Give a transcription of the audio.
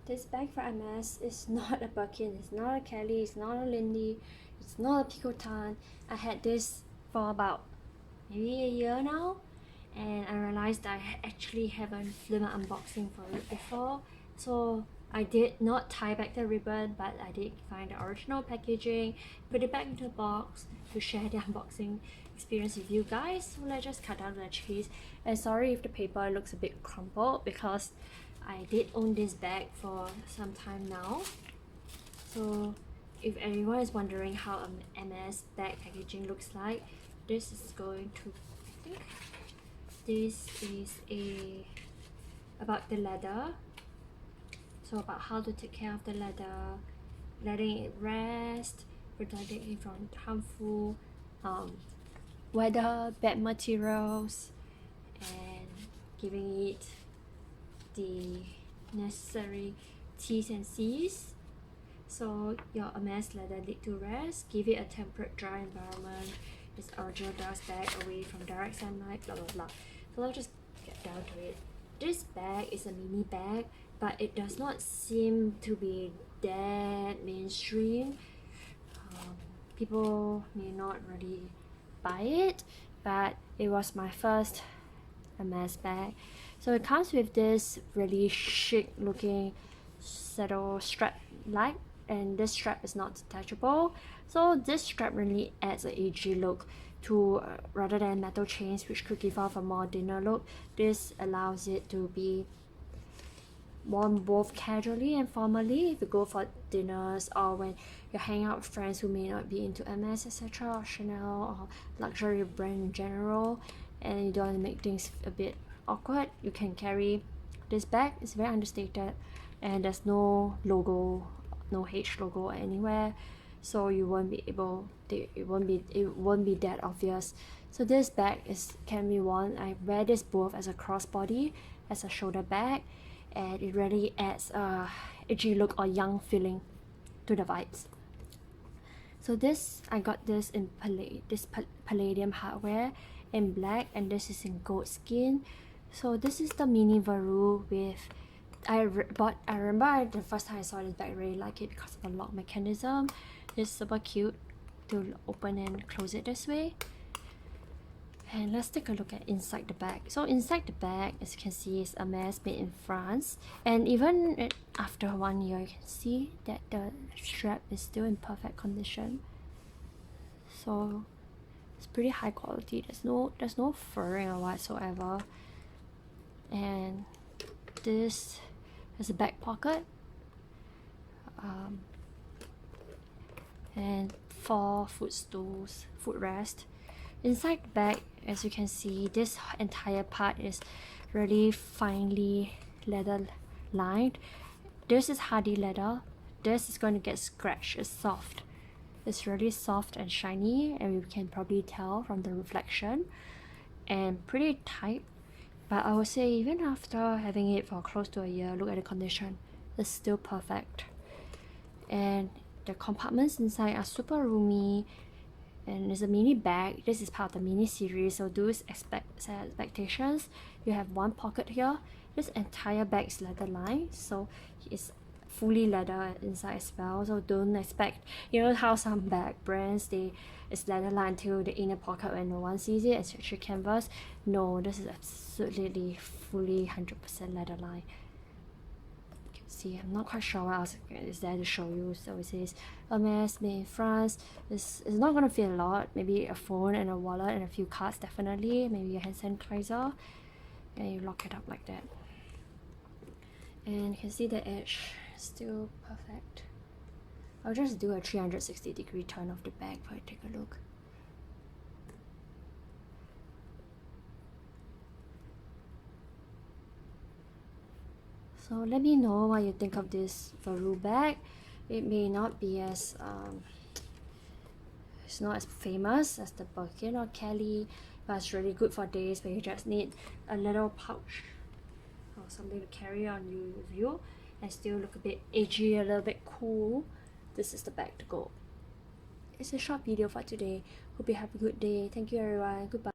This bag for Hermes is not a Birkin, it's not a Kelly, it's not a Lindy, it's not a picotin. I had this for about maybe a year now, and I realized I actually haven't filmed an unboxing for it before. So I did not tie back the ribbon, but I did find the original packaging, put it back into the box to share the unboxing experience with you guys. So let's just cut down to the chase. And sorry if the paper looks a bit crumpled, because I did own this bag for some time now. So if anyone is wondering how an MS bag packaging looks like, this is going to, I think this is about the leather. So about how to take care of the leather, letting it rest, protecting it from harmful weather, bad materials, and giving it the necessary T's and C's. So your Hermes leather need to rest, give it a temperate, dry environment. Its original dust bag away from direct sunlight, blah blah blah. So let's just get down to it. This bag is a mini bag, but it does not seem to be that mainstream. People may not really buy it, but it was my first Hermes bag. So it comes with this really chic looking saddle strap like, and this strap is not detachable. So this strap really adds an edgy look to rather than metal chains, which could give off a more dinner look. This allows it to be worn both casually and formally if you go for dinners, or when you're hanging out with friends who may not be into Hermes, etc., or Chanel, or luxury brand in general, and you don't want to make things a bit awkward. You can carry this bag. It's very understated, and there's no logo, no H logo anywhere, so you won't be able to, it won't be that obvious. So this bag can be worn. I wear this both as a crossbody, as a shoulder bag, and it really adds a edgy look or young feeling to the vibes. So this, I got this in palladium hardware in black, and this is in goatskin. So this is the mini Verrou with, I remember the first time I saw this bag, I really like it because of the lock mechanism. It's super cute to open and close it this way. And let's take a look at inside the bag. So inside the bag, as you can see, is Hermes made in France, and even after 1 year, you can see that the strap is still in perfect condition. So it's pretty high quality. There's no furring or whatsoever. And this has a back pocket, and 4 footstools, footrest. Inside the bag, as you can see, this entire part is really finely leather lined. This is hardy leather. This is going to get scratched. It's soft. It's really soft and shiny, and you can probably tell from the reflection, and pretty tight. But I would say even after having it for close to a year, look at the condition, it's still perfect. And the compartments inside are super roomy, and it's a mini bag. This is part of the mini series, so do set expectations. You have one pocket here. This entire bag is leather lined, so it's fully leather inside as well. So don't expect, you know how some bag brands, it's leather lined till the inner pocket when no one sees it, it's actually canvas. No, this is absolutely fully 100% leather lined. You can see, I'm not quite sure what else is there to show you. So it says Hermes made in France. It's not gonna fit a lot. Maybe a phone and a wallet and a few cards, definitely. Maybe a hand sanitizer, and you lock it up like that. And you can see the edge still perfect. I'll just do a 360-degree turn of the bag for you to take a look. So let me know what you think of this Verrou bag. It may not be as it's not as famous as the Birkin or Kelly, but it's really good for days where you just need a little pouch or something to carry on you with you and still look a bit edgy, a little bit cool. This is the bag to go. It's a short video for today. Hope you have a good day. Thank you everyone. Goodbye.